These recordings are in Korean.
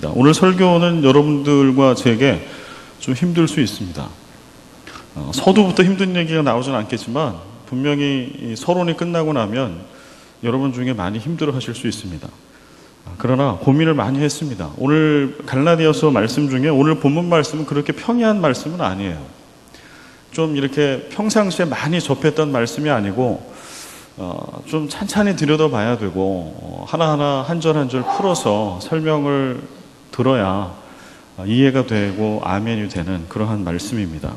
오늘 설교는 여러분들과 제게 좀 힘들 수 있습니다. 서두부터 힘든 얘기가 나오진 않겠지만 분명히 이 서론이 끝나고 나면 여러분 중에 많이 힘들어 하실 수 있습니다. 그러나 고민을 많이 했습니다. 오늘 갈라디아서 말씀 중에 오늘 본문 말씀은 그렇게 평이한 말씀은 아니에요. 좀 이렇게 평상시에 많이 접했던 말씀이 아니고 좀 찬찬히 들여다봐야 되고 하나하나 한 절 한 절 풀어서 설명을 들어야 이해가 되고 아멘이 되는 그러한 말씀입니다.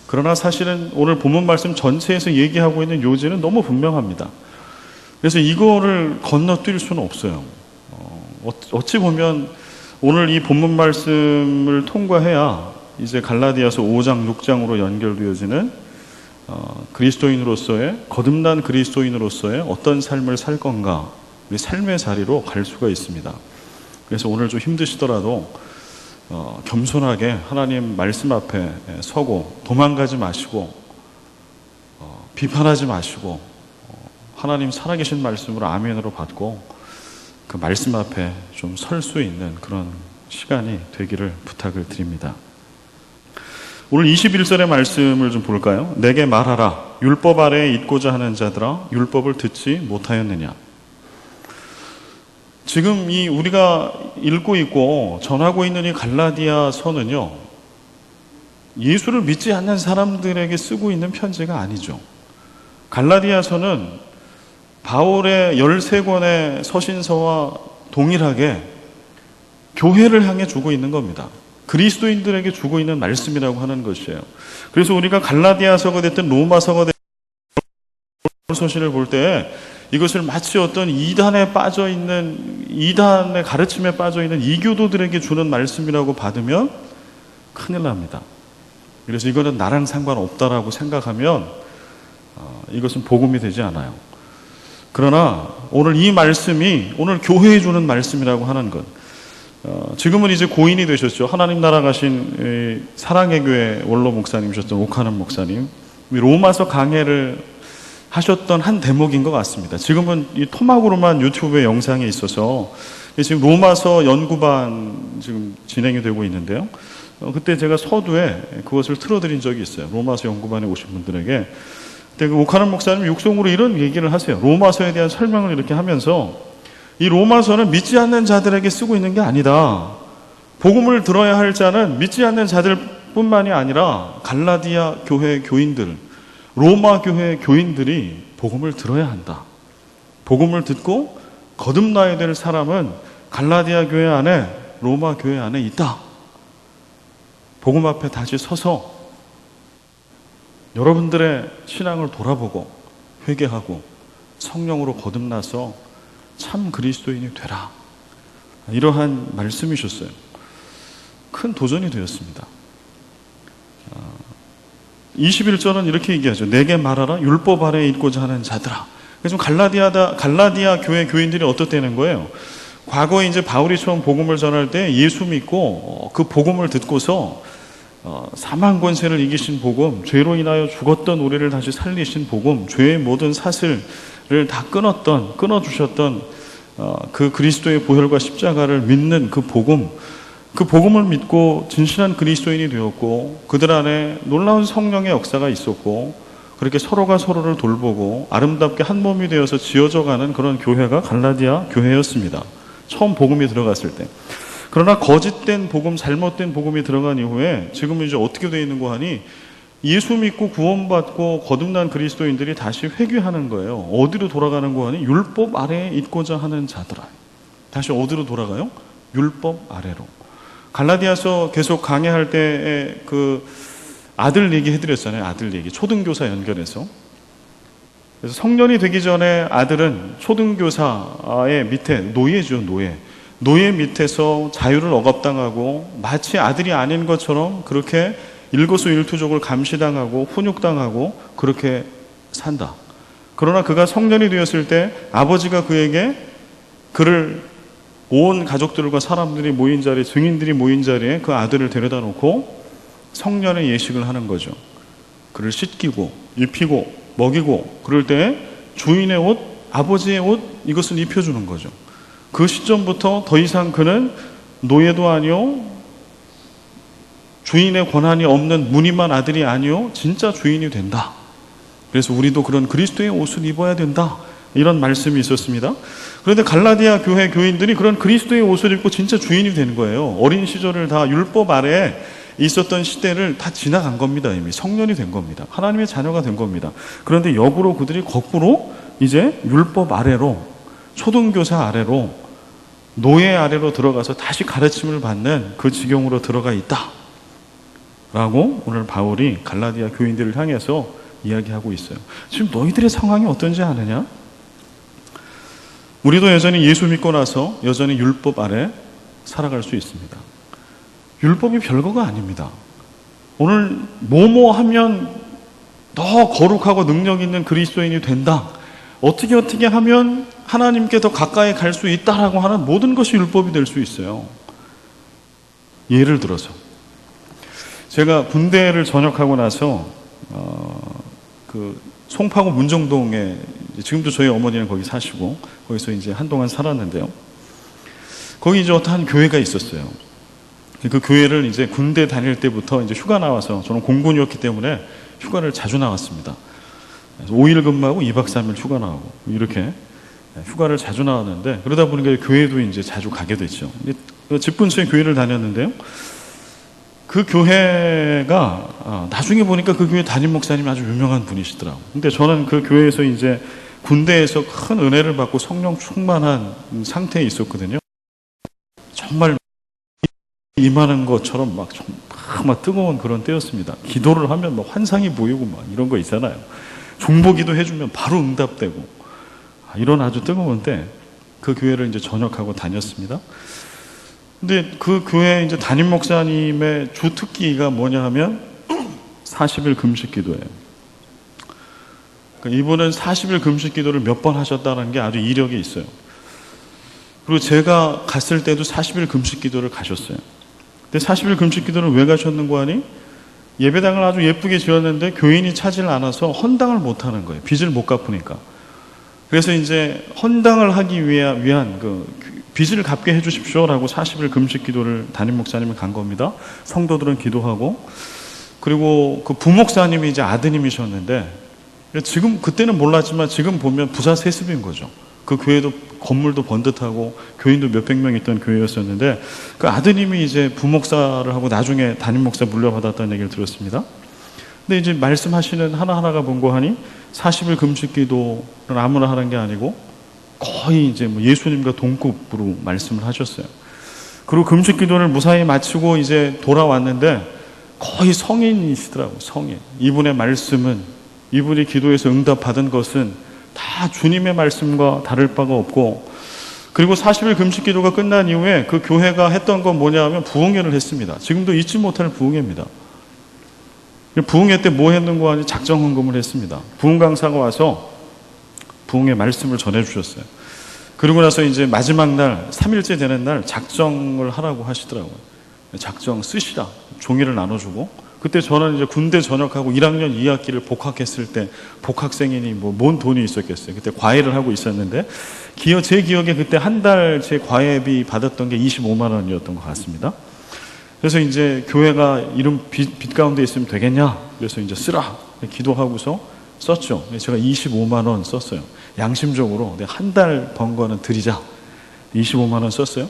그러나 사실은 오늘 본문 말씀 전체에서 얘기하고 있는 요지는 너무 분명합니다. 그래서 이거를 건너뛸 수는 없어요. 어찌 보면 오늘 이 본문 말씀을 통과해야 이제 갈라디아서 5장, 6장으로 연결되어지는 그리스도인으로서의 거듭난 그리스도인으로서의 어떤 삶을 살 건가 우리 삶의 자리로 갈 수가 있습니다. 그래서 오늘 좀 힘드시더라도 겸손하게 하나님 말씀 앞에 서고 도망가지 마시고 비판하지 마시고 하나님 살아계신 말씀으로 아멘으로 받고 그 말씀 앞에 좀 설 수 있는 그런 시간이 되기를 부탁을 드립니다. 오늘 21절의 말씀을 좀 볼까요? 내게 말하라. 율법 아래에 있고자 하는 자들아 율법을 듣지 못하였느냐. 지금 이 우리가 읽고 있고 전하고 있는 이 갈라디아서는요, 예수를 믿지 않는 사람들에게 쓰고 있는 편지가 아니죠. 갈라디아서는 바울의 13권의 서신서와 동일하게 교회를 향해 주고 있는 겁니다. 그리스도인들에게 주고 있는 말씀이라고 하는 것이에요. 그래서 우리가 갈라디아서가 됐든 로마서가 됐든 서신을 볼 때 이것을 마치 어떤 이단의 가르침에 빠져있는 이교도들에게 주는 말씀이라고 받으면 큰일 납니다. 그래서 이거는 나랑 상관없다라고 생각하면 이것은 복음이 되지 않아요. 그러나 오늘 이 말씀이 오늘 교회에 주는 말씀이라고 하는 것, 지금은 이제 고인이 되셨죠. 하나님 나라 가신 사랑의 교회 원로 목사님이셨던 오카는 목사님, 로마서 강해를 하셨던 한 대목인 것 같습니다. 지금은 이 토막으로만 유튜브에 영상에 있어서 지금 로마서 연구반 지금 진행이 되고 있는데요. 그때 제가 서두에 그것을 틀어드린 적이 있어요. 로마서 연구반에 오신 분들에게. 그때 그 오카는 목사님 육성으로 이런 얘기를 하세요. 로마서에 대한 설명을 이렇게 하면서 이 로마서는 믿지 않는 자들에게 쓰고 있는 게 아니다. 복음을 들어야 할 자는 믿지 않는 자들뿐만이 아니라 갈라디아 교회 교인들, 로마 교회 교인들이 복음을 들어야 한다. 복음을 듣고 거듭나야 될 사람은 갈라디아 교회 안에, 로마 교회 안에 있다. 복음 앞에 다시 서서 여러분들의 신앙을 돌아보고 회개하고 성령으로 거듭나서 참 그리스도인이 되라. 이러한 말씀이셨어요. 큰 도전이 되었습니다. 21절은 이렇게 얘기하죠. 내게 말하라. 율법 아래에 있고자 하는 자들아. 그래서 갈라디아 교회 교인들이 어떻다는 거예요? 과거에 이제 바울이 처음 복음을 전할 때 예수 믿고 그 복음을 듣고서 사망 권세를 이기신 복음, 죄로 인하여 죽었던 우리를 다시 살리신 복음, 죄의 모든 사슬을 다 끊어주셨던 그 그리스도의 보혈과 십자가를 믿는 그 복음을 믿고 진실한 그리스도인이 되었고 그들 안에 놀라운 성령의 역사가 있었고 그렇게 서로가 서로를 돌보고 아름답게 한 몸이 되어서 지어져가는 그런 교회가 갈라디아 교회였습니다. 처음 복음이 들어갔을 때. 그러나 거짓된 복음, 잘못된 복음이 들어간 이후에 지금은 이제 어떻게 되어 있는 거 하니 예수 믿고 구원받고 거듭난 그리스도인들이 다시 회귀하는 거예요. 어디로 돌아가는 거 하니 율법 아래에 있고자 하는 자들아. 다시 어디로 돌아가요? 율법 아래로. 갈라디아서 계속 강의할 때 그 아들 얘기 해드렸잖아요. 아들 얘기. 초등교사 연결해서. 그래서 성년이 되기 전에 아들은 초등교사의 밑에 노예죠. 노예 밑에서 자유를 억압당하고 마치 아들이 아닌 것처럼 그렇게 일거수일투족을 감시당하고 훈육당하고 그렇게 산다. 그러나 그가 성년이 되었을 때 아버지가 그에게 그를 온 가족들과 사람들이 모인 자리에, 증인들이 모인 자리에 그 아들을 데려다 놓고 성년의 예식을 하는 거죠. 그를 씻기고 입히고 먹이고 그럴 때 주인의 옷, 아버지의 옷 이것을 입혀주는 거죠. 그 시점부터 더 이상 그는 노예도 아니요, 주인의 권한이 없는 무늬만 아들이 아니요, 진짜 주인이 된다. 그래서 우리도 그런 그리스도의 옷을 입어야 된다. 이런 말씀이 있었습니다. 그런데 갈라디아 교회 교인들이 그런 그리스도의 옷을 입고 진짜 주인이 된 거예요. 어린 시절을 다 율법 아래에 있었던 시대를 다 지나간 겁니다. 이미 성년이 된 겁니다. 하나님의 자녀가 된 겁니다. 그런데 역으로 그들이 거꾸로 이제 율법 아래로, 초등교사 아래로, 노예 아래로 들어가서 다시 가르침을 받는 그 지경으로 들어가 있다 라고 오늘 바울이 갈라디아 교인들을 향해서 이야기하고 있어요. 지금 너희들의 상황이 어떤지 아느냐? 우리도 여전히 예수 믿고 나서 여전히 율법 아래 살아갈 수 있습니다. 율법이 별거가 아닙니다. 오늘 뭐뭐 하면 더 거룩하고 능력 있는 그리스도인이 된다. 어떻게 하면 하나님께 더 가까이 갈 수 있다라고 하는 모든 것이 율법이 될 수 있어요. 예를 들어서 제가 군대를 전역하고 나서 그 송파구 문정동에, 지금도 저희 어머니는 거기 사시고 거기서 이제 한동안 살았는데요. 거기 이제 어떤 교회가 있었어요. 그 교회를 이제 군대 다닐 때부터 이제 휴가 나와서, 저는 공군이었기 때문에 휴가를 자주 나왔습니다. 5일 근무하고 2박 3일 휴가 나오고 이렇게 휴가를 자주 나왔는데, 그러다 보니까 교회도 이제 자주 가게 됐죠. 집 근처에 교회를 다녔는데요. 그 교회가 나중에 보니까 그 교회 담임 목사님이 아주 유명한 분이시더라고요. 근데 저는 그 교회에서 이제 군대에서 큰 은혜를 받고 성령 충만한 상태에 있었거든요. 정말 임하는 것처럼 막 뜨거운 그런 때였습니다. 기도를 하면 막 환상이 보이고 막 이런 거 있잖아요. 중보기도 해주면 바로 응답되고, 이런 아주 뜨거운 때 그 교회를 이제 전역하고 다녔습니다. 근데 그 교회 이제 담임 목사님의 주 특기가 뭐냐 하면 40일 금식 기도예요. 그러니까 이분은 40일 금식 기도를 몇 번 하셨다는 게 아주 이력이 있어요. 그리고 제가 갔을 때도 40일 금식 기도를 가셨어요. 근데 40일 금식 기도를 왜 가셨는고 하니, 예배당을 아주 예쁘게 지었는데 교인이 차질 않아서 헌당을 못 하는 거예요. 빚을 못 갚으니까. 그래서 이제 헌당을 하기 위한 그 빚을 갚게 해주십시오라고 40일 금식 기도를 담임 목사님이 간 겁니다. 성도들은 기도하고, 그리고 그 부목사님이 이제 아드님이셨는데, 지금 그때는 몰랐지만 지금 보면 부자 세습인 거죠. 그 교회도 건물도 번듯하고 교인도 몇백 명 있던 교회였었는데, 그 아드님이 이제 부목사를 하고 나중에 담임 목사 물려받았다는 얘기를 들었습니다. 근데 이제 말씀하시는 하나하나가 뭔고 하니, 40일 금식 기도는 아무나 하는 게 아니고 거의 이제 뭐 예수님과 동급으로 말씀을 하셨어요. 그리고 금식 기도를 무사히 마치고 이제 돌아왔는데 거의 성인이시더라고요. 성인. 이분의 말씀은, 이분이 기도해서 응답받은 것은 다 주님의 말씀과 다를 바가 없고, 그리고 40일 금식 기도가 끝난 이후에 그 교회가 했던 건 뭐냐 하면 부흥회를 했습니다. 지금도 잊지 못할 부흥회입니다. 부흥회 때 뭐 했는고 하니 작정 헌금을 했습니다. 부흥 강사가 와서 부흥회 말씀을 전해주셨어요. 그리고 나서 이제 마지막 날, 3일째 되는 날 작정을 하라고 하시더라고요. 작정 쓰시라. 종이를 나눠주고, 그때 저는 이제 군대 전역하고 1학년 2학기를 복학했을 때, 복학생이니 뭐 뭔 돈이 있었겠어요. 그때 과외를 하고 있었는데, 제 기억에 그때 한 달 제 과외비 받았던 게 25만 원이었던 것 같습니다. 그래서 이제 교회가 이런 빚 가운데 있으면 되겠냐? 그래서 이제 쓰라. 기도하고서 썼죠. 제가 25만 원 썼어요. 양심적으로 한 달 번 거는 드리자. 25만 원 썼어요.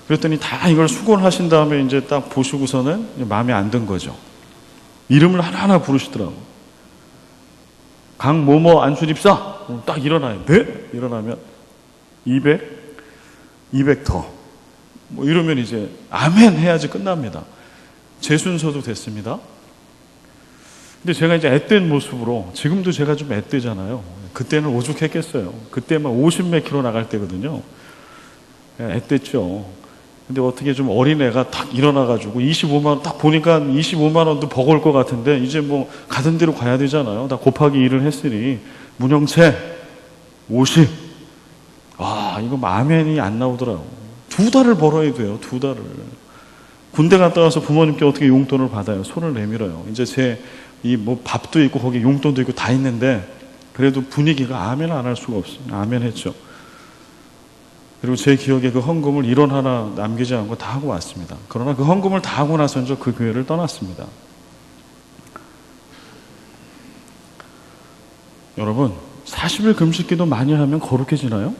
그랬더니 다 이걸 수고를 하신 다음에 이제 딱 보시고서는 마음에 안 든 거죠. 이름을 하나하나 부르시더라고. 강모모 안수집사. 딱 일어나요. 네? 일어나면 200 더. 뭐 이러면 이제 아멘 해야지 끝납니다. 제 순서도 됐습니다. 근데 제가 이제 앳된 모습으로, 지금도 제가 좀 앳되잖아요. 그때는 오죽했겠어요. 그때만 50몇 킬로 나갈 때거든요. 앳됐죠. 근데 어떻게 좀 어린애가 딱 일어나가지고 25만 원, 딱 보니까 25만 원도 버거울 것 같은데, 이제 뭐 가던 대로 가야 되잖아요. 다 곱하기 1을 했으니, 문영채 50. 이거 아멘이 안 나오더라고. 2달을 벌어야 돼요. 2달을. 군대 갔다 와서 부모님께 어떻게 용돈을 받아요? 손을 내밀어요. 이제 뭐 밥도 있고 거기 용돈도 있고 다 있는데, 그래도 분위기가 아멘 안 할 수가 없어요. 아멘 했죠. 그리고 제 기억에 그 헌금을 1원 하나 남기지 않고 다 하고 왔습니다. 그러나 그 헌금을 다 하고 나서 이제 그 교회를 떠났습니다. 여러분, 40일 금식기도 많이 하면 거룩해지나요?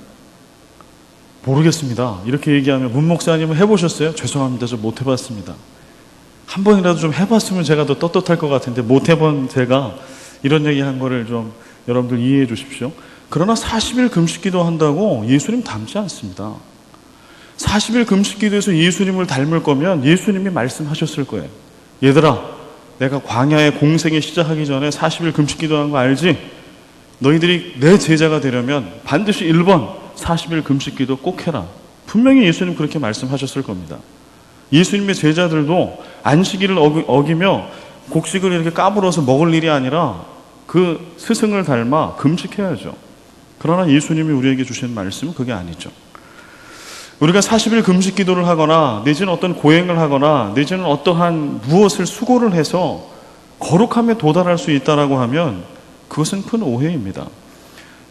모르겠습니다. 이렇게 얘기하면 문 목사님은 해보셨어요? 죄송합니다. 저 못 해봤습니다. 한 번이라도 좀 해봤으면 제가 더 떳떳할 것 같은데 못 해본 제가 이런 얘기한 거를 좀 여러분들 이해해 주십시오. 그러나 40일 금식기도 한다고 예수님 닮지 않습니다. 40일 금식기도에서 예수님을 닮을 거면 예수님이 말씀하셨을 거예요. 얘들아, 내가 광야의 공생에 시작하기 전에 40일 금식기도 한 거 알지? 너희들이 내 제자가 되려면 반드시 1번 40일 금식기도 꼭 해라. 분명히 예수님 그렇게 말씀하셨을 겁니다. 예수님의 제자들도 안식일을 어기며 곡식을 이렇게 까불어서 먹을 일이 아니라 그 스승을 닮아 금식해야죠. 그러나 예수님이 우리에게 주신 말씀은 그게 아니죠. 우리가 40일 금식 기도를 하거나 내지는 어떤 고행을 하거나 내지는 어떠한 무엇을 수고를 해서 거룩함에 도달할 수 있다라고 하면 그것은 큰 오해입니다.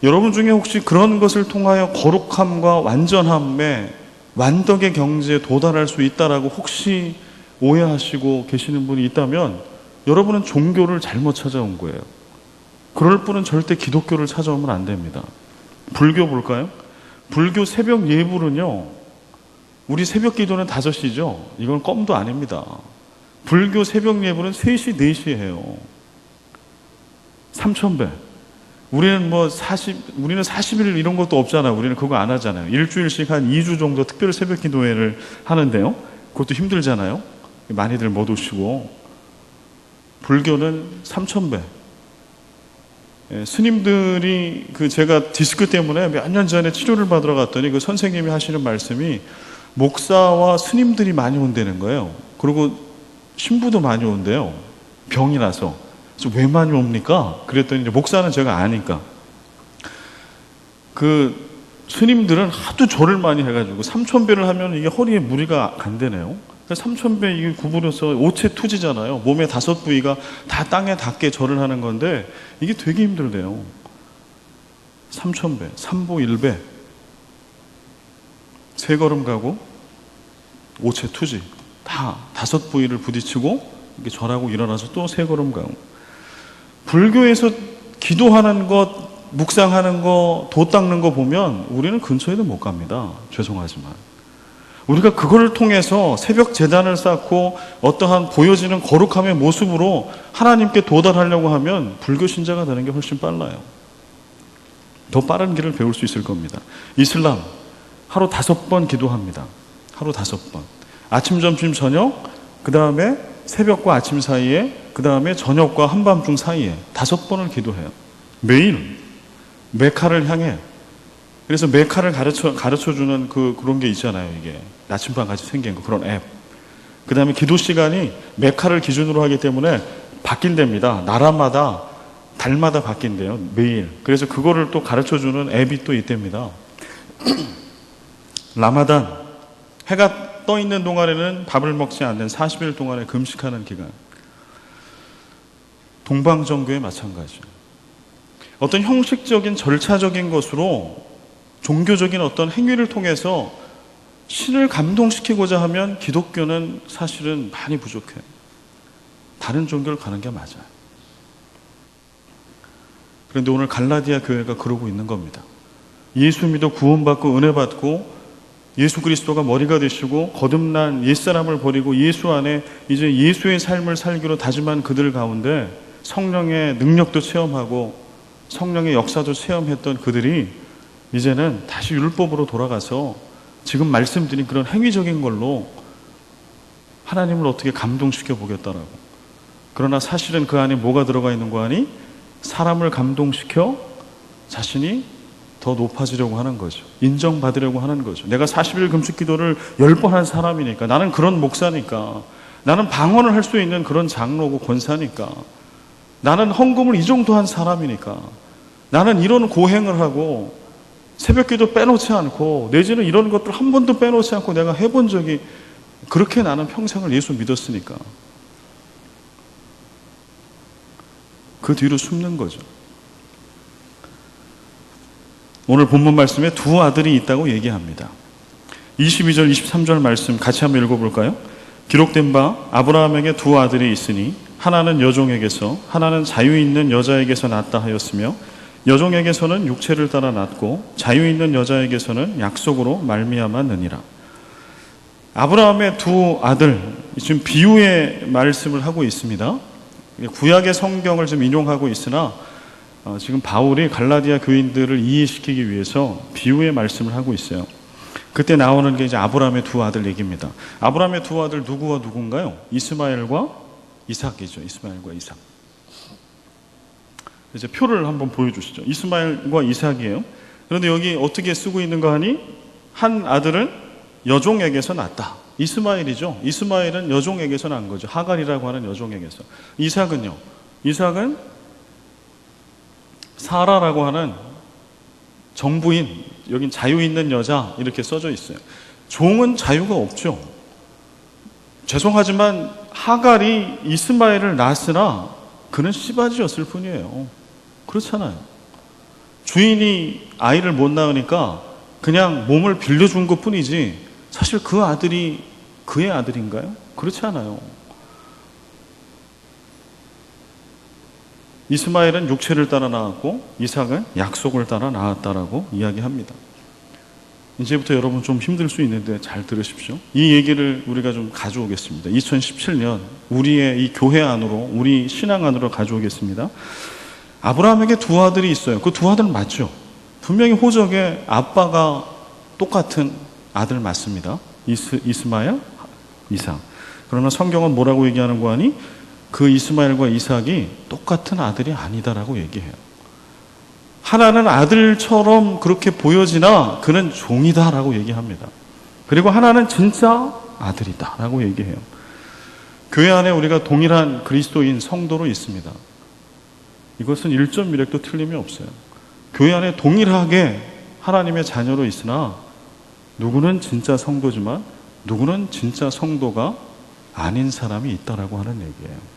여러분 중에 혹시 그런 것을 통하여 거룩함과 완전함에 완덕의 경지에 도달할 수 있다라고 혹시 오해하시고 계시는 분이 있다면 여러분은 종교를 잘못 찾아온 거예요. 그럴 분은 절대 기독교를 찾아오면 안 됩니다. 불교 볼까요? 불교 새벽 예불은요, 우리 새벽 기도는 5시죠. 이건 껌도 아닙니다. 불교 새벽 예불은 3시, 4시에 해요. 3000배. 우리는 우리는 40일 이런 것도 없잖아요. 우리는 그거 안 하잖아요. 일주일씩 한 2주 정도 특별 새벽 기도회를 하는데요. 그것도 힘들잖아요. 많이들 못 오시고. 불교는 3000배. 스님들이 제가 디스크 때문에 몇 년 전에 치료를 받으러 갔더니 그 선생님이 하시는 말씀이 목사와 스님들이 많이 온다는 거예요. 그리고 신부도 많이 온대요. 병이 나서. 그래서 왜 많이 옵니까? 그랬더니 이제 목사는 제가 아니까. 그 스님들은 하도 절을 많이 해가지고 3000배를 하면 이게 허리에 무리가 안 되네요. 3000배 이게 구부려서 오체투지잖아요. 몸의 5부위가 다 땅에 닿게 절을 하는 건데 이게 되게 힘들대요. 3000배, 3보 1배. 3걸음 가고 오체투지. 다 5부위를 부딪히고 이렇게 절하고 일어나서 또 3걸음 가고. 불교에서 기도하는 것, 묵상하는 거, 도 닦는 거 보면 우리는 근처에도 못 갑니다. 죄송하지만. 우리가 그걸 통해서 새벽 제단을 쌓고 어떠한 보여지는 거룩함의 모습으로 하나님께 도달하려고 하면 불교 신자가 되는 게 훨씬 빨라요. 더 빠른 길을 배울 수 있을 겁니다. 이슬람 하루 5번 기도합니다. 하루 5번. 아침, 점심, 저녁, 그 다음에 새벽과 아침 사이에, 그 다음에 저녁과 한밤중 사이에 5번을 기도해요. 매일 메카를 향해. 그래서 메카를 가르쳐주는 그런 게 있잖아요. 이게 나침반 같이 생긴 거, 그런 앱. 그 다음에 기도 시간이 메카를 기준으로 하기 때문에 바뀐답니다. 나라마다 달마다 바뀐대요. 매일. 그래서 그거를 또 가르쳐주는 앱이 또 있답니다. 라마단, 해가 떠 있는 동안에는 밥을 먹지 않는 40일 동안에 금식하는 기간. 동방정교에 마찬가지예요. 어떤 형식적인 절차적인 것으로 종교적인 어떤 행위를 통해서 신을 감동시키고자 하면 기독교는 사실은 많이 부족해요. 다른 종교를 가는 게 맞아요. 그런데 오늘 갈라디아 교회가 그러고 있는 겁니다. 예수 믿어 구원받고 은혜 받고 예수 그리스도가 머리가 되시고 거듭난 옛사람을 버리고 예수 안에 이제 예수의 삶을 살기로 다짐한 그들 가운데 성령의 능력도 체험하고 성령의 역사도 체험했던 그들이 이제는 다시 율법으로 돌아가서 지금 말씀드린 그런 행위적인 걸로 하나님을 어떻게 감동시켜 보겠다라고. 그러나 사실은 그 안에 뭐가 들어가 있는 거 아니? 사람을 감동시켜 자신이 더 높아지려고 하는 거죠. 인정받으려고 하는 거죠. 내가 40일 금식 기도를 10번 한 사람이니까, 나는 그런 목사니까, 나는 방언을 할 수 있는 그런 장로고 권사니까, 나는 헌금을 이 정도 한 사람이니까, 나는 이런 고행을 하고 새벽 기도 빼놓지 않고 내지는 이런 것들 한 번도 빼놓지 않고 내가 해본 적이, 그렇게 나는 평생을 예수 믿었으니까 그 뒤로 숨는 거죠. 오늘 본문 말씀에 2 아들이 있다고 얘기합니다. 22절, 23절 말씀 같이 한번 읽어볼까요? 기록된 바 아브라함에게 두 아들이 있으니 하나는 여종에게서 하나는 자유 있는 여자에게서 낳았다 하였으며 여종에게서는 육체를 따라 낳았고 자유 있는 여자에게서는 약속으로 말미암았느니라. 아브라함의 두 아들, 지금 비유의 말씀을 하고 있습니다. 구약의 성경을 좀 인용하고 있으나 지금 바울이 갈라디아 교인들을 이해시키기 위해서 비유의 말씀을 하고 있어요. 그때 나오는 게 이제 아브라함의 두 아들 얘기입니다. 아브라함의 두 아들 누구와 누군가요? 이스마엘과 이삭이죠. 이스마엘과 이삭. 이제 표를 한번 보여주시죠. 이스마엘과 이삭이에요. 그런데 여기 어떻게 쓰고 있는가 하니 한 아들은 여종에게서 낳았다. 이스마엘이죠. 이스마엘은 여종에게서 난 거죠. 하갈이라고 하는 여종에게서. 이삭은요. 이삭은 사라라고 하는 정부인, 여긴 자유 있는 여자 이렇게 써져 있어요. 종은 자유가 없죠. 죄송하지만 하갈이 이스마엘을 낳았으나 그는 씨바지였을 뿐이에요. 그렇잖아요. 주인이 아이를 못 낳으니까 그냥 몸을 빌려준 것 뿐이지 사실 그 아들이 그의 아들인가요? 그렇지 않아요. 이스마엘은 육체를 따라 낳았고 이삭은 약속을 따라 낳았다라고 이야기합니다. 이제부터 여러분 좀 힘들 수 있는데 잘 들으십시오. 이 얘기를 우리가 좀 가져오겠습니다. 2017년 우리의 이 교회 안으로, 우리 신앙 안으로 가져오겠습니다. 아브라함에게 두 아들이 있어요. 그 두 아들 맞죠? 분명히 호적에 아빠가 똑같은 아들 맞습니다. 이스마엘, 이삭. 그러나 성경은 뭐라고 얘기하는 거 아니? 그 이스마엘과 이삭이 똑같은 아들이 아니다라고 얘기해요. 하나는 아들처럼 그렇게 보여지나 그는 종이다라고 얘기합니다. 그리고 하나는 진짜 아들이다라고 얘기해요. 교회 안에 우리가 동일한 그리스도인 성도로 있습니다. 이것은 1.1획도 틀림이 없어요. 교회 안에 동일하게 하나님의 자녀로 있으나 누구는 진짜 성도지만 누구는 진짜 성도가 아닌 사람이 있다라고 하는 얘기예요.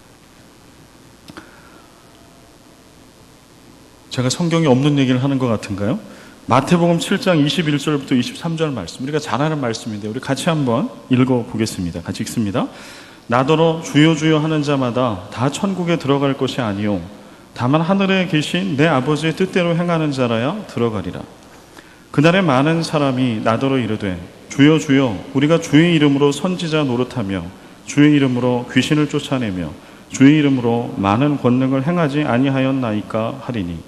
제가 성경에 없는 얘기를 하는 것 같은가요? 마태복음 7장 21절부터 23절 말씀, 우리가 잘 아는 말씀인데 우리 같이 한번 읽어보겠습니다. 같이 읽습니다. 나더러 주여 주여 하는 자마다 다 천국에 들어갈 것이 아니요 다만 하늘에 계신 내 아버지의 뜻대로 행하는 자라야 들어가리라. 그날에 많은 사람이 나더러 이르되 주여 주여 우리가 주의 이름으로 선지자 노릇하며 주의 이름으로 귀신을 쫓아내며 주의 이름으로 많은 권능을 행하지 아니하였나이까 하리니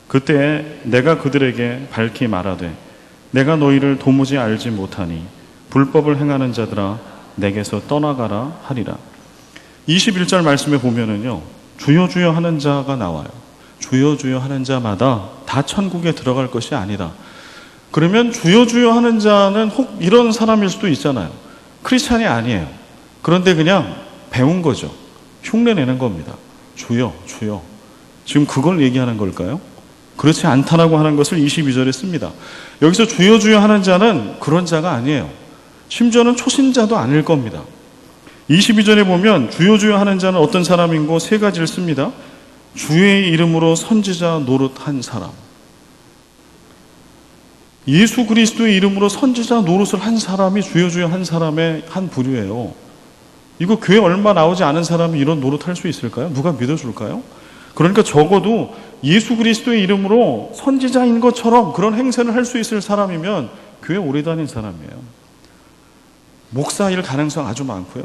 그때 내가 그들에게 밝히 말하되 내가 너희를 도무지 알지 못하니 불법을 행하는 자들아 내게서 떠나가라 하리라. 21절 말씀에 보면은요 주여 주여 하는 자가 나와요. 주여 주여 하는 자마다 다 천국에 들어갈 것이 아니다. 그러면 주여 주여 하는 자는 혹 이런 사람일 수도 있잖아요. 크리스찬이 아니에요. 그런데 그냥 배운 거죠. 흉내내는 겁니다. 주여 주여. 지금 그걸 얘기하는 걸까요? 그렇지 않다라고 하는 것을 22절에 씁니다. 여기서 주여 주여 하는 자는 그런 자가 아니에요. 심지어는 초신자도 아닐 겁니다. 22절에 보면 주여 주여 하는 자는 어떤 사람인고 세 가지를 씁니다. 주의 이름으로 선지자 노릇한 사람. 예수 그리스도의 이름으로 선지자 노릇을 한 사람이 주여 주여 한 사람의 한 부류예요. 이거 교회 얼마 나오지 않은 사람이 이런 노릇할 수 있을까요? 누가 믿어줄까요? 그러니까 적어도 예수 그리스도의 이름으로 선지자인 것처럼 그런 행세를 할 수 있을 사람이면 교회 오래 다닌 사람이에요. 목사일 가능성 아주 많고요.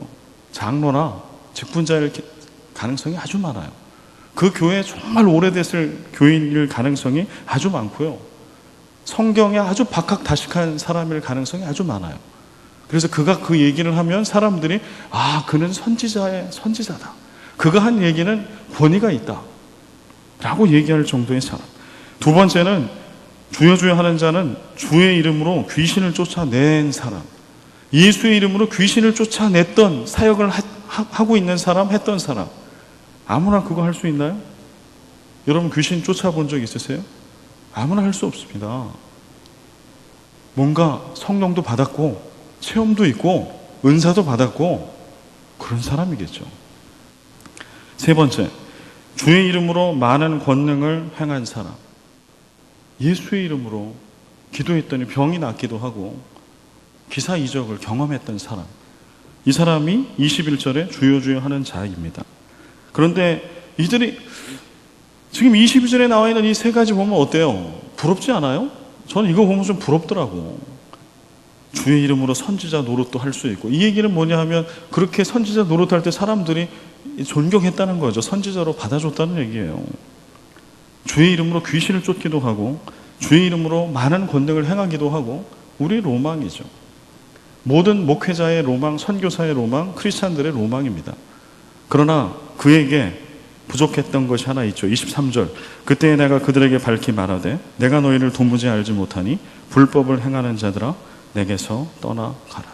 장로나 직분자일 가능성이 아주 많아요. 그 교회에 정말 오래됐을 교인일 가능성이 아주 많고요. 성경에 아주 박학다식한 사람일 가능성이 아주 많아요. 그래서 그가 그 얘기를 하면 사람들이 아, 그는 선지자의 선지자다. 그가 한 얘기는 권위가 있다. 라고 얘기할 정도의 사람. 두 번째는 주여 주여 하는 자는 주의 이름으로 귀신을 쫓아낸 사람. 예수의 이름으로 귀신을 쫓아냈던 사역을 하고 있는 사람, 했던 사람. 아무나 그거 할 수 있나요? 여러분 귀신 쫓아본 적 있으세요? 아무나 할 수 없습니다. 뭔가 성령도 받았고 체험도 있고 은사도 받았고 그런 사람이겠죠. 세 번째, 주의 이름으로 많은 권능을 행한 사람. 예수의 이름으로 기도했더니 병이 낫기도 하고 기사 이적을 경험했던 사람. 이 사람이 21절에 주여 주여 하는 자입니다. 그런데 이들이 지금 22절에 나와 있는 이 세 가지 보면 어때요? 부럽지 않아요? 저는 이거 보면 좀 부럽더라고. 주의 이름으로 선지자 노릇도 할 수 있고, 이 얘기는 뭐냐 하면 그렇게 선지자 노릇할 때 사람들이 존경했다는 거죠. 선지자로 받아줬다는 얘기예요. 주의 이름으로 귀신을 쫓기도 하고 주의 이름으로 많은 권능을 행하기도 하고, 우리의 로망이죠. 모든 목회자의 로망, 선교사의 로망, 크리스찬들의 로망입니다. 그러나 그에게 부족했던 것이 하나 있죠. 23절, 그때에 내가 그들에게 밝히 말하되 내가 너희를 도무지 알지 못하니 불법을 행하는 자들아 내게서 떠나가라.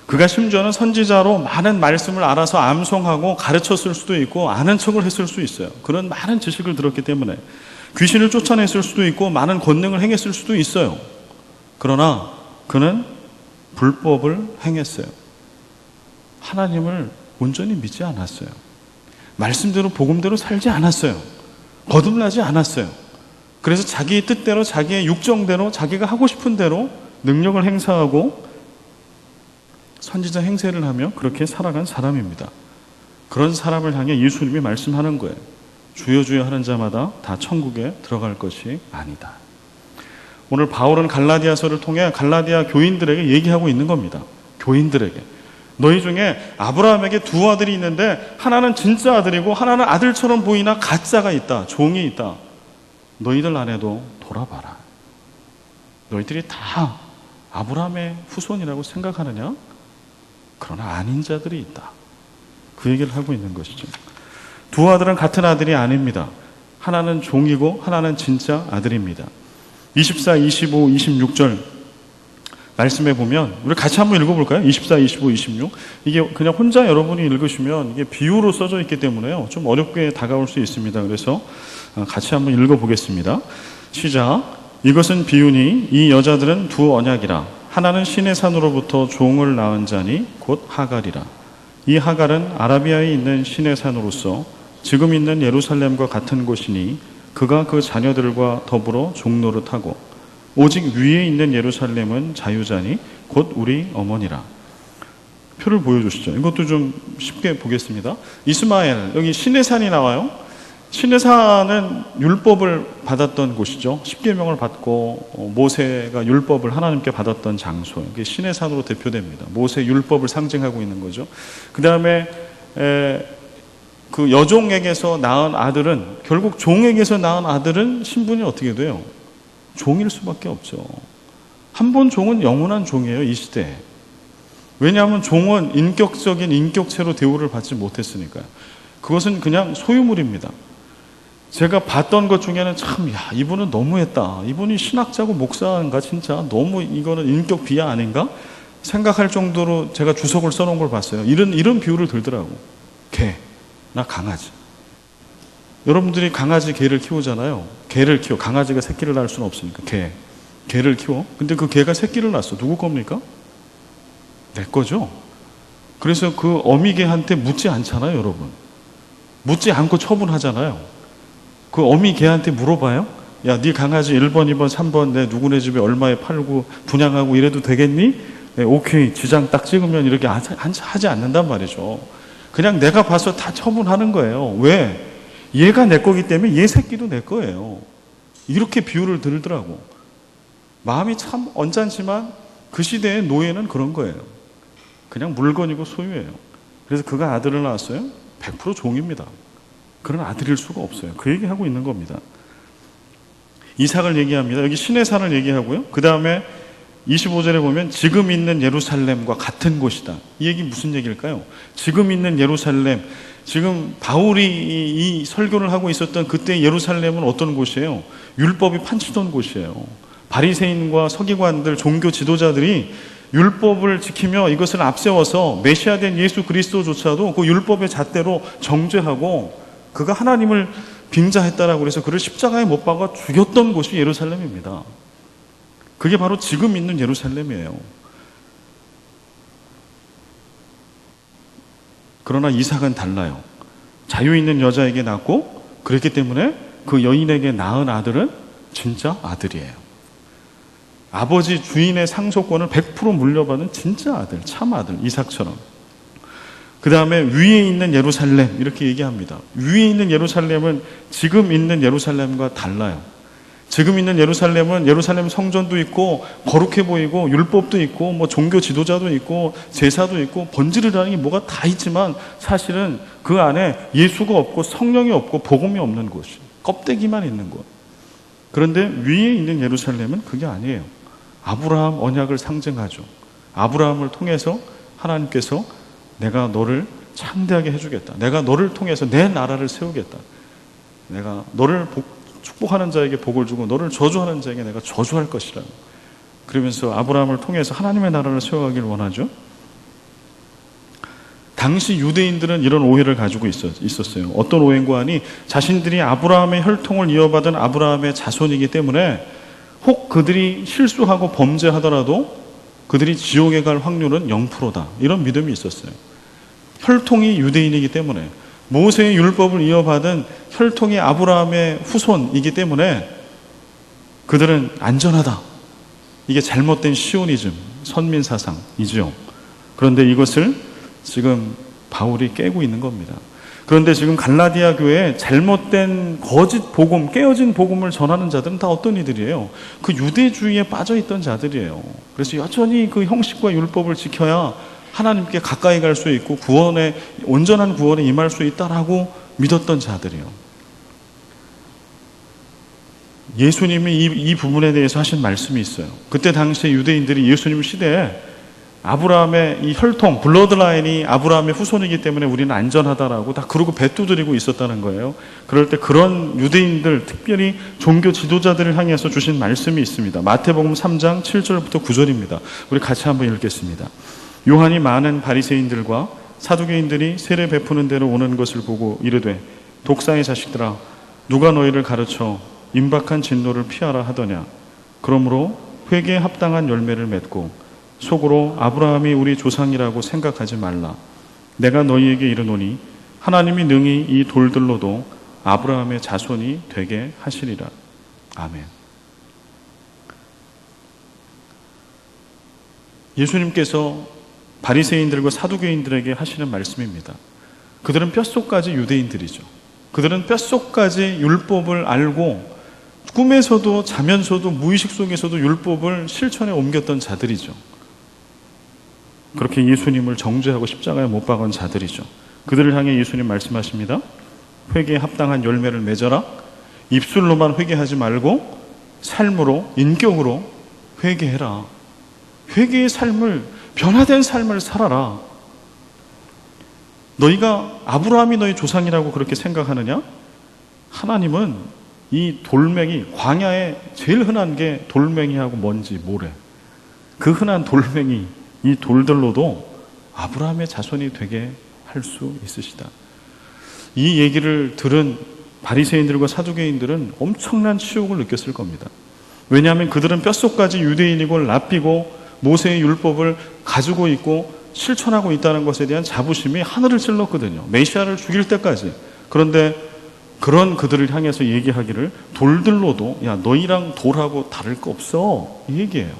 그가 심지어는 선지자로 많은 말씀을 알아서 암송하고 가르쳤을 수도 있고 아는 척을 했을 수 있어요. 그런 많은 지식을 들었기 때문에 귀신을 쫓아냈을 수도 있고 많은 권능을 행했을 수도 있어요. 그러나 그는 불법을 행했어요. 하나님을 온전히 믿지 않았어요. 말씀대로 복음대로 살지 않았어요. 거듭나지 않았어요. 그래서 자기의 뜻대로, 자기의 육정대로, 자기가 하고 싶은 대로 능력을 행사하고 선지자 행세를 하며 그렇게 살아간 사람입니다. 그런 사람을 향해 예수님이 말씀하는 거예요. 주여 주여 하는 자마다 다 천국에 들어갈 것이 아니다. 오늘 바울은 갈라디아서를 통해 갈라디아 교인들에게 얘기하고 있는 겁니다. 교인들에게. 너희 중에 아브라함에게 두 아들이 있는데 하나는 진짜 아들이고 하나는 아들처럼 보이나 가짜가 있다. 종이 있다. 너희들 안에도 돌아봐라. 너희들이 다 아브라함의 후손이라고 생각하느냐? 그러나 아닌 자들이 있다. 그 얘기를 하고 있는 것이죠. 두 아들은 같은 아들이 아닙니다. 하나는 종이고 하나는 진짜 아들입니다. 24, 25, 26절 말씀해 보면 우리 같이 한번 읽어볼까요? 24, 25, 26. 이게 그냥 혼자 여러분이 읽으시면 이게 비유로 써져 있기 때문에요. 좀 어렵게 다가올 수 있습니다. 그래서 같이 한번 읽어보겠습니다. 시작. 이것은 비유니 이 여자들은 두 언약이라. 하나는 신의 산으로부터 종을 낳은 자니 곧 하갈이라. 이 하갈은 아라비아에 있는 신의 산으로서 지금 있는 예루살렘과 같은 곳이니 그가 그 자녀들과 더불어 종노릇하고 오직 위에 있는 예루살렘은 자유자니 곧 우리 어머니라. 표를 보여주시죠. 이것도 좀 쉽게 보겠습니다. 이스마엘, 여기 신의 산이 나와요. 신의 산은 율법을 받았던 곳이죠. 십계명을 받고 모세가 율법을 하나님께 받았던 장소. 이게 신의 산으로 대표됩니다. 모세 율법을 상징하고 있는 거죠. 그 다음에 그 여종에게서 낳은 아들은, 결국 종에게서 낳은 아들은 신분이 어떻게 돼요? 종일 수밖에 없죠. 한 번 종은 영원한 종이에요, 이 시대에. 왜냐하면 종은 인격적인 인격체로 대우를 받지 못했으니까요. 그것은 그냥 소유물입니다. 제가 봤던 것 중에는 참, 야, 이분은 너무했다. 이분이 신학자고 목사인가, 진짜 너무 이거는 인격 비하 아닌가? 생각할 정도로 제가 주석을 써놓은 걸 봤어요. 이런 비유를 들더라고. 개나 강아지. 여러분들이 강아지, 개를 키우잖아요. 개를 키워. 강아지가 새끼를 낳을 수는 없으니까. 개를 키워. 근데 그 개가 새끼를 낳았어. 누구 겁니까? 내 거죠. 그래서 그 어미개한테 묻지 않잖아요, 여러분. 묻지 않고 처분하잖아요. 그 어미 개한테 물어봐요. 야, 네 강아지 1번, 2번, 3번 내 누구네 집에 얼마에 팔고 분양하고 이래도 되겠니? 네, 오케이. 지장 딱 찍으면 이렇게 하지 않는단 말이죠. 그냥 내가 봐서 다 처분하는 거예요. 왜? 얘가 내 거기 때문에 얘 새끼도 내 거예요. 이렇게 비유를 들더라고. 마음이 참 언짢지만 그 시대의 노예는 그런 거예요. 그냥 물건이고 소유예요. 그래서 그가 아들을 낳았어요. 100% 종입니다. 그런 아들일 수가 없어요. 그 얘기하고 있는 겁니다. 이삭을 얘기합니다. 여기 신의 산을 얘기하고요. 그 다음에 25절에 보면 지금 있는 예루살렘과 같은 곳이다. 이 얘기 무슨 얘기일까요? 지금 있는 예루살렘, 지금 바울이 이 설교를 하고 있었던 그때 예루살렘은 어떤 곳이에요? 율법이 판치던 곳이에요. 바리새인과 서기관들, 종교 지도자들이 율법을 지키며 이것을 앞세워서 메시아된 예수 그리스도조차도 그 율법의 잣대로 정죄하고 그가 하나님을 빙자했다라고 해서 그를 십자가에 못 박아 죽였던 곳이 예루살렘입니다. 그게 바로 지금 있는 예루살렘이에요. 그러나 이삭은 달라요. 자유 있는 여자에게 낳고 그랬기 때문에 그 여인에게 낳은 아들은 진짜 아들이에요. 아버지 주인의 상속권을 100% 물려받은 진짜 아들, 참 아들, 이삭처럼. 그 다음에 위에 있는 예루살렘 이렇게 얘기합니다. 위에 있는 예루살렘은 지금 있는 예루살렘과 달라요. 지금 있는 예루살렘은 예루살렘 성전도 있고 거룩해 보이고 율법도 있고 뭐 종교 지도자도 있고 제사도 있고 번지르라는 게 뭐가 다 있지만 사실은 그 안에 예수가 없고 성령이 없고 복음이 없는 곳이 껍데기만 있는 곳. 그런데 위에 있는 예루살렘은 그게 아니에요. 아브라함 언약을 상징하죠. 아브라함을 통해서 하나님께서 내가 너를 창대하게 해주겠다. 내가 너를 통해서 내 나라를 세우겠다. 내가 너를 축복하는 자에게 복을 주고 너를 저주하는 자에게 내가 저주할 것이라. 그러면서 아브라함을 통해서 하나님의 나라를 세워가길 원하죠. 당시 유대인들은 이런 오해를 가지고 있었어요. 어떤 오해인가 하니 자신들이 아브라함의 혈통을 이어받은 아브라함의 자손이기 때문에 혹 그들이 실수하고 범죄하더라도 그들이 지옥에 갈 확률은 0%다. 이런 믿음이 있었어요. 혈통이 유대인이기 때문에 모세의 율법을 이어받은 혈통이 아브라함의 후손이기 때문에 그들은 안전하다. 이게 잘못된 시오니즘, 선민사상이죠. 그런데 이것을 지금 바울이 깨고 있는 겁니다. 그런데 지금 갈라디아 교회에 잘못된 거짓 복음, 깨어진 복음을 전하는 자들은 다 어떤 이들이에요? 그 유대주의에 빠져있던 자들이에요. 그래서 여전히 그 형식과 율법을 지켜야 하나님께 가까이 갈 수 있고 온전한 구원에 임할 수 있다라고 믿었던 자들이요. 예수님이 이 부분에 대해서 하신 말씀이 있어요. 그때 당시에 유대인들이 예수님 시대에 아브라함의 이 혈통, 블러드라인이 아브라함의 후손이기 때문에 우리는 안전하다라고 다 그러고 배두드리고 있었다는 거예요. 그럴 때 그런 유대인들, 특별히 종교 지도자들을 향해서 주신 말씀이 있습니다. 마태복음 3장 7절부터 9절입니다. 우리 같이 한번 읽겠습니다. 요한이 많은 바리새인들과 사두개인들이 세례 베푸는 데로 오는 것을 보고 이르되 독사의 자식들아 누가 너희를 가르쳐 임박한 진노를 피하라 하더냐. 그러므로 회개에 합당한 열매를 맺고 속으로 아브라함이 우리 조상이라고 생각하지 말라. 내가 너희에게 이르노니 하나님이 능히 이 돌들로도 아브라함의 자손이 되게 하시리라. 아멘. 예수님께서 바리새인들과 사두개인들에게 하시는 말씀입니다. 그들은 뼛속까지 유대인들이죠. 그들은 뼛속까지 율법을 알고 꿈에서도 자면서도 무의식 속에서도 율법을 실천에 옮겼던 자들이죠. 그렇게 예수님을 정죄하고 십자가에 못 박은 자들이죠. 그들을 향해 예수님 말씀하십니다. 회개에 합당한 열매를 맺어라. 입술로만 회개하지 말고 삶으로, 인격으로 회개해라. 회개의 삶을, 변화된 삶을 살아라. 너희가 아브라함이 너희 조상이라고 그렇게 생각하느냐? 하나님은 이 돌멩이, 광야에 제일 흔한 게 돌멩이하고 먼지, 모래. 그 흔한 돌멩이, 이 돌들로도 아브라함의 자손이 되게 할 수 있으시다. 이 얘기를 들은 바리새인들과 사두개인들은 엄청난 치욕을 느꼈을 겁니다. 왜냐하면 그들은 뼛속까지 유대인이고 랍비고 모세의 율법을 가지고 있고 실천하고 있다는 것에 대한 자부심이 하늘을 찔렀거든요. 메시아를 죽일 때까지. 그런데 그런 그들을 향해서 얘기하기를 돌들로도 야 너희랑 돌하고 다를 거 없어 이 얘기예요.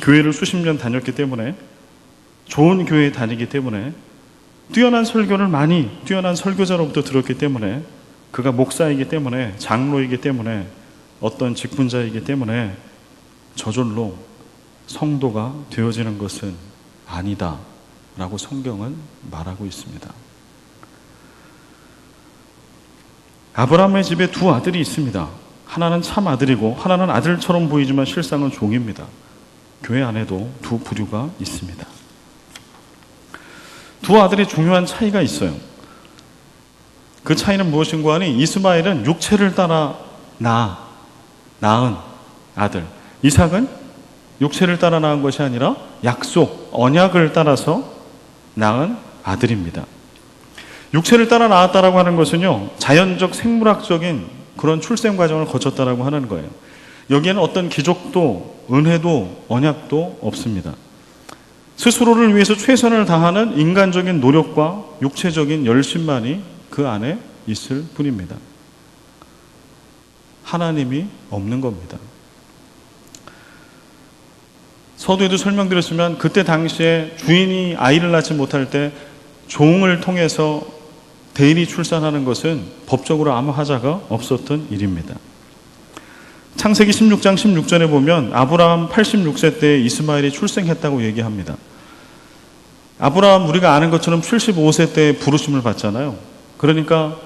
교회를 수십 년 다녔기 때문에 좋은 교회에 다니기 때문에 뛰어난 설교자로부터 들었기 때문에 그가 목사이기 때문에 장로이기 때문에 어떤 직분자이기 때문에 저절로 성도가 되어지는 것은 아니다 라고 성경은 말하고 있습니다. 아브라함의 집에 두 아들이 있습니다. 하나는 참 아들이고 하나는 아들처럼 보이지만 실상은 종입니다. 교회 안에도 두 부류가 있습니다. 두 아들이 중요한 차이가 있어요. 그 차이는 무엇인가 하니 이스마엘은 육체를 따라 낳은 아들, 이삭은 육체를 따라 낳은 것이 아니라 약속, 언약을 따라서 낳은 아들입니다. 육체를 따라 낳았다라고 하는 것은요, 자연적 생물학적인 그런 출생 과정을 거쳤다라고 하는 거예요. 여기에는 어떤 기적도 은혜도 언약도 없습니다. 스스로를 위해서 최선을 다하는 인간적인 노력과 육체적인 열심만이 그 안에 있을 뿐입니다. 하나님이 없는 겁니다. 서두에도 설명드렸지만 그때 당시에 주인이 아이를 낳지 못할 때 종을 통해서 대일이 출산하는 것은 법적으로 아무 하자가 없었던 일입니다. 창세기 16장 16절에 보면 아브라함 86세 때 이스마엘이 출생했다고 얘기합니다. 아브라함 우리가 아는 것처럼 75세 때 부르심을 받잖아요. 그러니까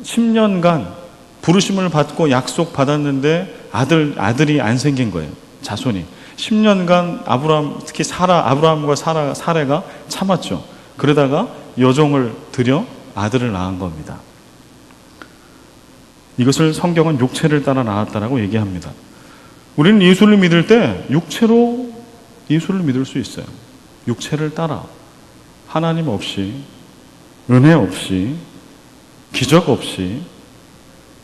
10년간 부르심을 받고 약속 받았는데 아들이 안 생긴 거예요. 자손이. 10년간 아브라함, 특히 아브라함과 사레가 참았죠. 그러다가 여종을 들여 아들을 낳은 겁니다. 이것을 성경은 육체를 따라 낳았다라고 얘기합니다. 우리는 예수를 믿을 때 육체로 예수를 믿을 수 있어요. 육체를 따라 하나님 없이, 은혜 없이, 기적 없이,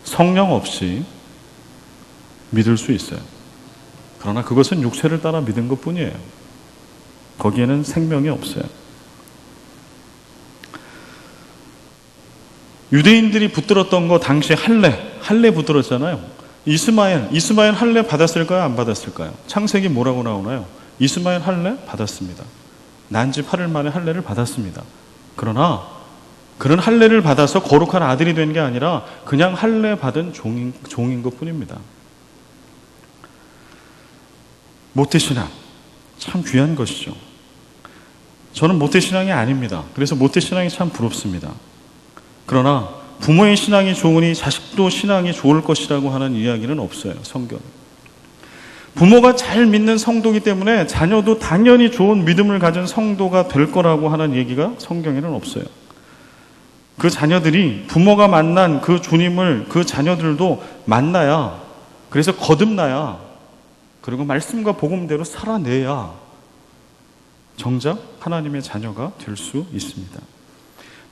성령 없이 믿을 수 있어요. 그러나 그것은 육체를 따라 믿은 것 뿐이에요. 거기에는 생명이 없어요. 유대인들이 붙들었던 거 당시에 할례 붙들었잖아요. 이스마엘 할례 받았을까요? 안 받았을까요? 창세기 뭐라고 나오나요? 이스마엘 할례 받았습니다. 난지 8일 만에 할례를 받았습니다. 그러나 그런 할례를 받아서 거룩한 아들이 된 게 아니라 그냥 할례 받은 종인 것 뿐입니다. 모태신앙 참 귀한 것이죠. 저는 모태신앙이 아닙니다. 그래서 모태신앙이 참 부럽습니다. 그러나 부모의 신앙이 좋으니 자식도 신앙이 좋을 것이라고 하는 이야기는 없어요. 성경에. 부모가 잘 믿는 성도이기 때문에 자녀도 당연히 좋은 믿음을 가진 성도가 될 거라고 하는 얘기가 성경에는 없어요. 그 자녀들이 부모가 만난 그 주님을 그 자녀들도 만나야, 그래서 거듭나야, 그리고 말씀과 복음대로 살아내야 정작 하나님의 자녀가 될 수 있습니다.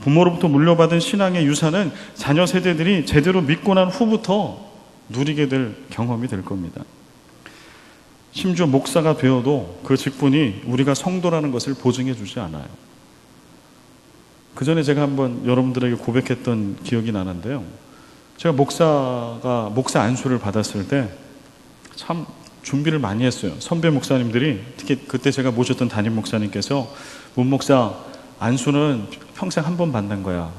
부모로부터 물려받은 신앙의 유산은 자녀 세대들이 제대로 믿고 난 후부터 누리게 될 경험이 될 겁니다. 심지어 목사가 되어도 그 직분이 우리가 성도라는 것을 보증해 주지 않아요. 그 전에 제가 한번 여러분들에게 고백했던 기억이 나는데요. 제가 목사 안수를 받았을 때 참 준비를 많이 했어요. 선배 목사님들이, 특히 그때 제가 모셨던 담임 목사님께서, 문 목사 안수는 평생 한 번 받는 거야.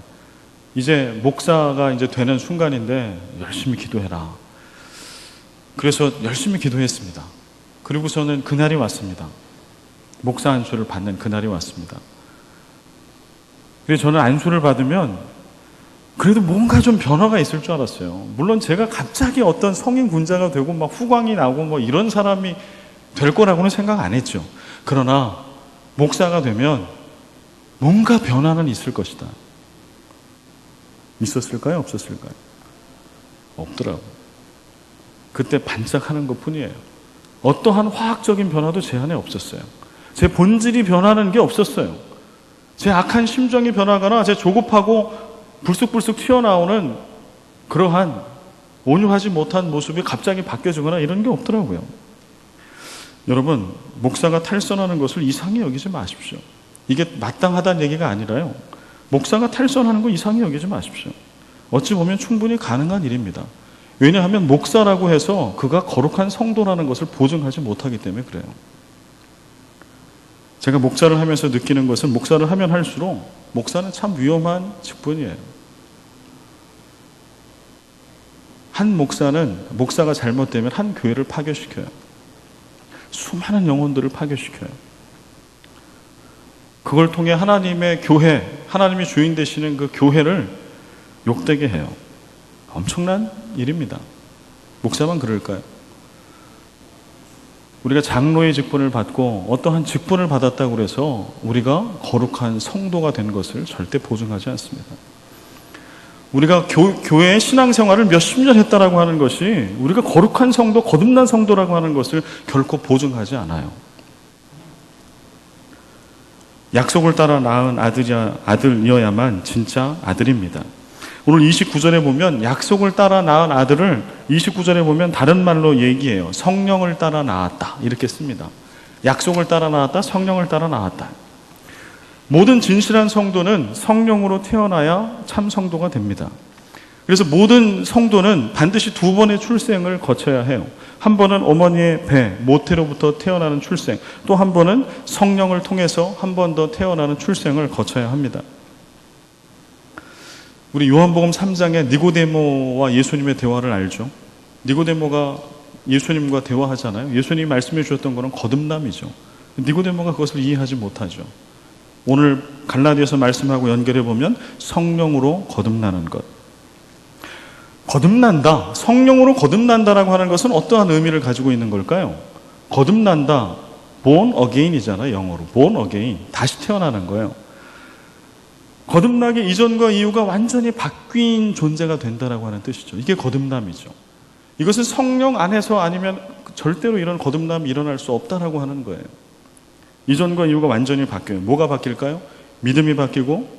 이제 목사가 이제 되는 순간인데 열심히 기도해라. 그래서 열심히 기도했습니다. 그리고서는 그날이 왔습니다. 목사 안수를 받는 그날이 왔습니다. 그래서 저는 안수를 받으면 그래도 뭔가 좀 변화가 있을 줄 알았어요. 물론 제가 갑자기 어떤 성인 군자가 되고 막 후광이 나고 뭐 이런 사람이 될 거라고는 생각 안 했죠. 그러나 목사가 되면 뭔가 변화는 있을 것이다. 있었을까요? 없었을까요? 없더라고요. 그때 반짝하는 것 뿐이에요. 어떠한 화학적인 변화도 제 안에 없었어요. 제 본질이 변하는 게 없었어요. 제 악한 심정이 변하거나 제 조급하고 불쑥불쑥 튀어나오는 그러한 온유하지 못한 모습이 갑자기 바뀌어지거나 이런 게 없더라고요. 여러분, 목사가 탈선하는 것을 이상히 여기지 마십시오. 이게 마땅하다는 얘기가 아니라요. 목사가 탈선하는 거 이상히 여기지 마십시오. 어찌 보면 충분히 가능한 일입니다. 왜냐하면 목사라고 해서 그가 거룩한 성도라는 것을 보증하지 못하기 때문에 그래요. 제가 목사를 하면서 느끼는 것은 목사를 하면 할수록 목사는 참 위험한 직분이에요. 한 목사가 잘못되면 한 교회를 파괴시켜요. 수많은 영혼들을 파괴시켜요. 그걸 통해 하나님의 교회, 하나님의 주인 되시는 그 교회를 욕되게 해요. 엄청난 일입니다. 목사만 그럴까요? 우리가 장로의 직분을 받고 어떠한 직분을 받았다고 해서 우리가 거룩한 성도가 된 것을 절대 보증하지 않습니다. 우리가 교회의 신앙생활을 몇십 년 했다라고 하는 것이 우리가 거룩한 성도, 거듭난 성도라고 하는 것을 결코 보증하지 않아요. 약속을 따라 낳은 아들이어야만 진짜 아들입니다. 오늘 29절에 보면 약속을 따라 낳은 아들을 29절에 보면 다른 말로 얘기해요. 성령을 따라 낳았다. 이렇게 씁니다. 약속을 따라 낳았다. 성령을 따라 낳았다. 모든 진실한 성도는 성령으로 태어나야 참 성도가 됩니다. 그래서 모든 성도는 반드시 두 번의 출생을 거쳐야 해요. 한 번은 어머니의 배, 모태로부터 태어나는 출생, 또 한 번은 성령을 통해서 한 번 더 태어나는 출생을 거쳐야 합니다. 우리 요한복음 3장에 니고데모와 예수님의 대화를 알죠? 니고데모가 예수님과 대화하잖아요. 예수님이 말씀해 주셨던 것은 거듭남이죠. 니고데모가 그것을 이해하지 못하죠. 오늘 갈라디아서 말씀하고 연결해 보면 성령으로 거듭나는 것. 거듭난다, 성령으로 거듭난다라고 하는 것은 어떠한 의미를 가지고 있는 걸까요? 거듭난다, born again이잖아요. 영어로 born again, 다시 태어나는 거예요. 거듭나기 이전과 이후가 완전히 바뀐 존재가 된다라고 하는 뜻이죠. 이게 거듭남이죠. 이것은 성령 안에서 아니면 절대로 이런 거듭남이 일어날 수 없다라고 하는 거예요. 이전과 이후가 완전히 바뀌어요. 뭐가 바뀔까요? 믿음이 바뀌고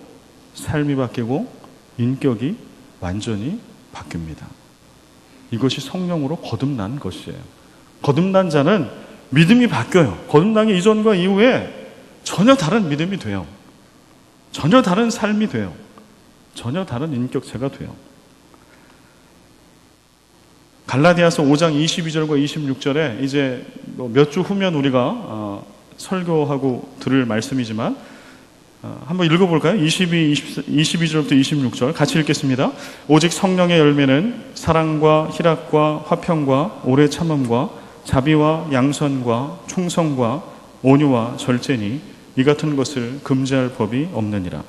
삶이 바뀌고 인격이 완전히 바뀝니다. 이것이 성령으로 거듭난 것이에요. 거듭난 자는 믿음이 바뀌어요. 거듭나기 이전과 이후에 전혀 다른 믿음이 돼요. 전혀 다른 삶이 돼요. 전혀 다른 인격체가 돼요. 갈라디아서 5장 22절과 26절에 이제 몇 주 후면 우리가 설교하고 들을 말씀이지만 한번 읽어볼까요? 22절부터 26절 같이 읽겠습니다. 오직 성령의 열매는 사랑과 희락과 화평과 오래 참음과 자비와 양선과 충성과 온유와 절제니 이 같은 것을 금지할 법이 없느니라.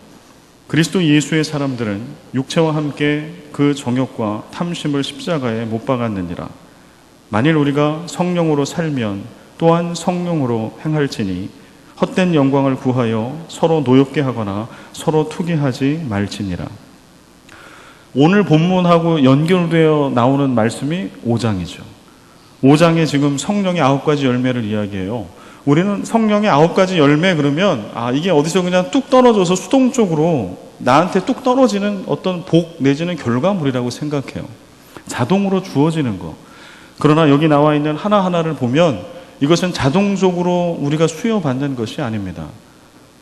그리스도 예수의 사람들은 육체와 함께 그 정욕과 탐심을 십자가에 못 박았느니라. 만일 우리가 성령으로 살면 또한 성령으로 행할지니 헛된 영광을 구하여 서로 노엽게 하거나 서로 투기하지 말지니라. 오늘 본문하고 연결되어 나오는 말씀이 5장이죠. 5장에 지금 성령의 9가지 열매를 이야기해요. 우리는 성령의 9가지 열매 그러면 이게 어디서 그냥 뚝 떨어져서 수동적으로 나한테 뚝 떨어지는 어떤 복 내지는 결과물이라고 생각해요. 자동으로 주어지는 거. 그러나 여기 나와 있는 하나하나를 보면 이것은 자동적으로 우리가 수여받는 것이 아닙니다.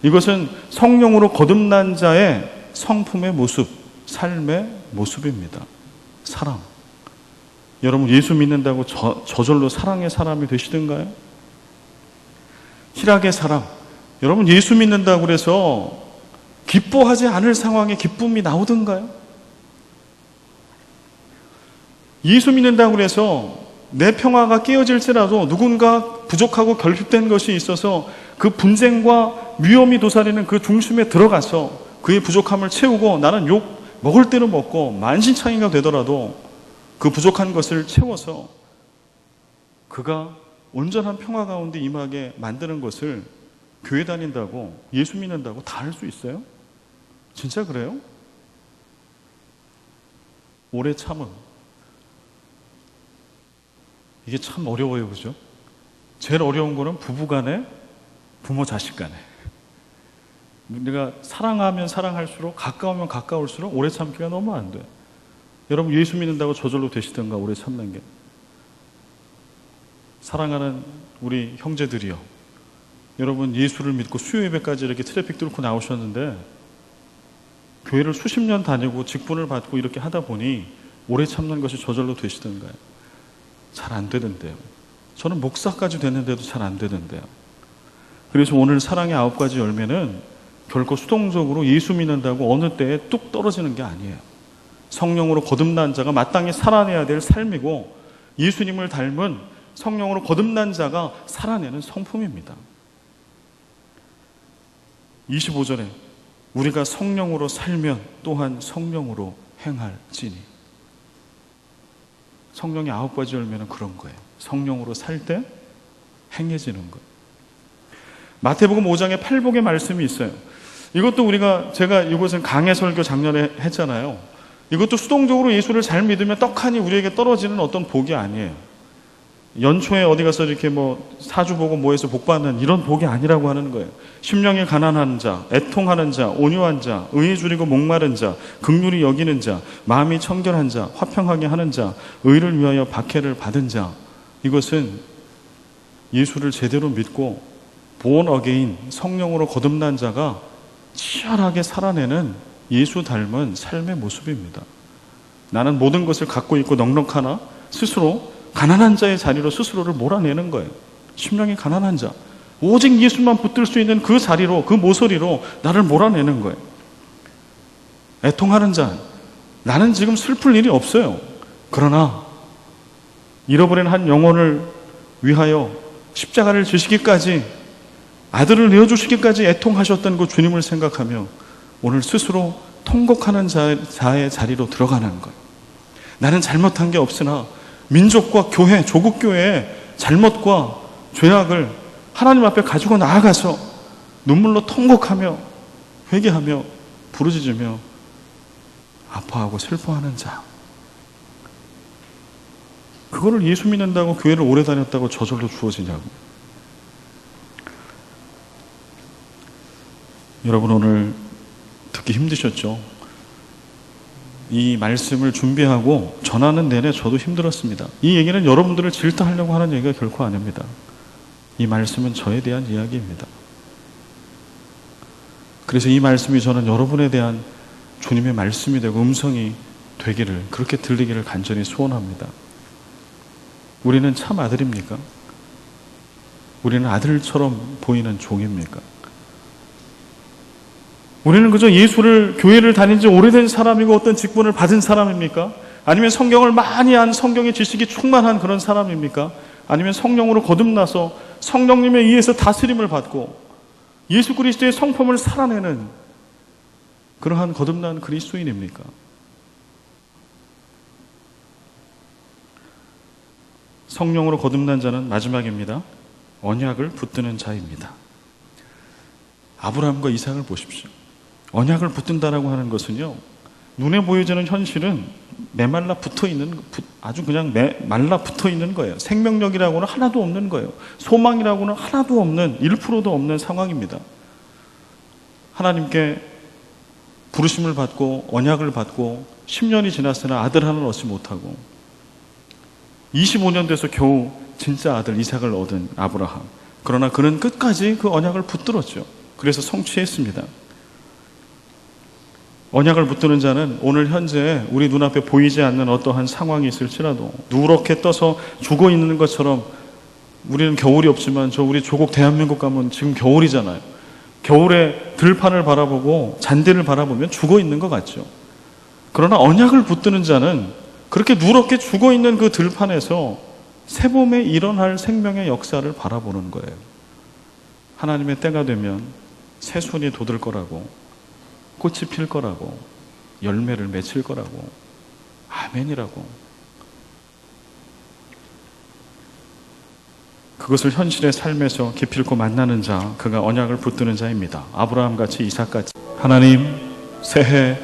이것은 성령으로 거듭난 자의 성품의 모습, 삶의 모습입니다. 사랑. 여러분 예수 믿는다고 저절로 사랑의 사람이 되시던가요? 희락의 사람. 여러분 예수 믿는다고 그래서 기뻐하지 않을 상황에 기쁨이 나오던가요? 예수 믿는다고 그래서 내 평화가 깨어질지라도 누군가 부족하고 결핍된 것이 있어서 그 분쟁과 위험이 도사리는 그 중심에 들어가서 그의 부족함을 채우고 나는 욕 먹을 대로 먹고 만신창이가 되더라도 그 부족한 것을 채워서 그가 온전한 평화 가운데 임하게 만드는 것을 교회 다닌다고 예수 믿는다고 다 할 수 있어요? 진짜 그래요? 오래 참음. 이게 참 어려워요, 그죠? 제일 어려운 거는 부부 간에, 부모 자식 간에. 우리가 사랑하면 사랑할수록, 가까우면 가까울수록 오래 참기가 너무 안 돼. 여러분 예수 믿는다고 저절로 되시던가 오래 참는 게. 사랑하는 우리 형제들이요. 여러분 예수를 믿고 수요 예배까지 이렇게 트래픽 뚫고 나오셨는데 교회를 수십 년 다니고 직분을 받고 이렇게 하다 보니 오래 참는 것이 저절로 되시던가요? 잘 안 되던데요. 저는 목사까지 됐는데도 잘 안 되던데요. 그래서 오늘 사랑의 9가지 열매는 결코 수동적으로 예수 믿는다고 어느 때에 뚝 떨어지는 게 아니에요. 성령으로 거듭난 자가 마땅히 살아내야 될 삶이고 예수님을 닮은 성령으로 거듭난 자가 살아내는 성품입니다. 25절에 우리가 성령으로 살면 또한 성령으로 행할지니. 성령의 9가지 열매는 그런 거예요. 성령으로 살 때 행해지는 것. 마태복음 5장에 팔복의 말씀이 있어요. 이것도 제가 이것은 강해 설교 작년에 했잖아요. 이것도 수동적으로 예수를 잘 믿으면 떡하니 우리에게 떨어지는 어떤 복이 아니에요. 연초에 어디 가서 이렇게 사주 보고 해서 복 받는 이런 복이 아니라고 하는 거예요. 심령이 가난한 자, 애통하는 자, 온유한 자, 의에 줄이고 목마른 자, 긍휼히 여기는 자, 마음이 청결한 자, 화평하게 하는 자, 의를 위하여 박해를 받은 자. 이것은 예수를 제대로 믿고 born again, 성령으로 거듭난 자가 치열하게 살아내는 예수 닮은 삶의 모습입니다. 나는 모든 것을 갖고 있고 넉넉하나 스스로 가난한 자의 자리로 스스로를 몰아내는 거예요. 심령이 가난한 자, 오직 예수만 붙들 수 있는 그 자리로, 그 모서리로 나를 몰아내는 거예요. 애통하는 자, 나는 지금 슬플 일이 없어요. 그러나 잃어버린 한 영혼을 위하여 십자가를 지시기까지, 아들을 내어주시기까지 애통하셨던 그 주님을 생각하며 오늘 스스로 통곡하는 자의 자리로 들어가는 거예요. 나는 잘못한 게 없으나 민족과 교회, 조국교회의 잘못과 죄악을 하나님 앞에 가지고 나아가서 눈물로 통곡하며 회개하며 부르짖으며 아파하고 슬퍼하는 자, 그거를 예수 믿는다고 교회를 오래 다녔다고 저절로 주어지냐고. 여러분, 오늘 듣기 힘드셨죠? 이 말씀을 준비하고 전하는 내내 저도 힘들었습니다. 이 얘기는 여러분들을 질타하려고 하는 얘기가 결코 아닙니다. 이 말씀은 저에 대한 이야기입니다. 그래서 이 말씀이 저는 여러분에 대한 주님의 말씀이 되고 음성이 되기를, 그렇게 들리기를 간절히 소원합니다. 우리는 참 아들입니까? 우리는 아들처럼 보이는 종입니까? 우리는 그저 예수를, 교회를 다닌 지 오래된 사람이고 어떤 직분을 받은 사람입니까? 아니면 성경을 많이 한, 성경의 지식이 충만한 그런 사람입니까? 아니면 성령으로 거듭나서 성령님에 의해서 다스림을 받고 예수 그리스도의 성품을 살아내는 그러한 거듭난 그리스도인입니까? 성령으로 거듭난 자는 마지막입니다. 언약을 붙드는 자입니다. 아브라함과 이삭을 보십시오. 언약을 붙든다라고 하는 것은요, 눈에 보여지는 현실은 메말라 붙어 있는, 아주 그냥 말라 붙어 있는 거예요. 생명력이라고는 하나도 없는 거예요. 소망이라고는 하나도 없는, 1%도 없는 상황입니다. 하나님께 부르심을 받고 언약을 받고 10년이 지났으나 아들 하나를 얻지 못하고 25년 돼서 겨우 진짜 아들 이삭을 얻은 아브라함. 그러나 그는 끝까지 그 언약을 붙들었죠. 그래서 성취했습니다. 언약을 붙드는 자는 오늘 현재 우리 눈앞에 보이지 않는 어떠한 상황이 있을지라도 누렇게 떠서 죽어 있는 것처럼, 우리는 겨울이 없지만 저 우리 조국 대한민국 가면 지금 겨울이잖아요. 겨울에 들판을 바라보고 잔디를 바라보면 죽어 있는 것 같죠. 그러나 언약을 붙드는 자는 그렇게 누렇게 죽어 있는 그 들판에서 새봄에 일어날 생명의 역사를 바라보는 거예요. 하나님의 때가 되면 새순이 돋을 거라고, 꽃이 필 거라고, 열매를 맺힐 거라고, 아멘이라고. 그것을 현실의 삶에서 기필코 만나는 자, 그가 언약을 붙드는 자입니다. 아브라함같이, 이삭같이. 하나님, 새해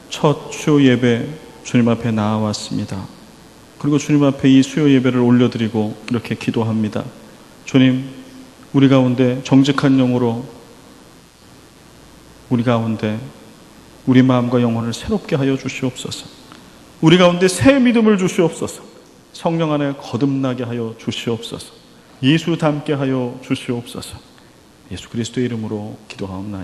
첫 수요 예배 주님 앞에 나아왔습니다. 그리고 주님 앞에 이 수요 예배를 올려드리고 이렇게 기도합니다. 주님, 우리 가운데 정직한 영으로, 우리 가운데 우리 마음과 영혼을 새롭게 하여 주시옵소서. 우리 가운데 새 믿음을 주시옵소서. 성령 안에 거듭나게 하여 주시옵소서. 예수 닮게 하여 주시옵소서. 예수 그리스도의 이름으로 기도하옵나이다.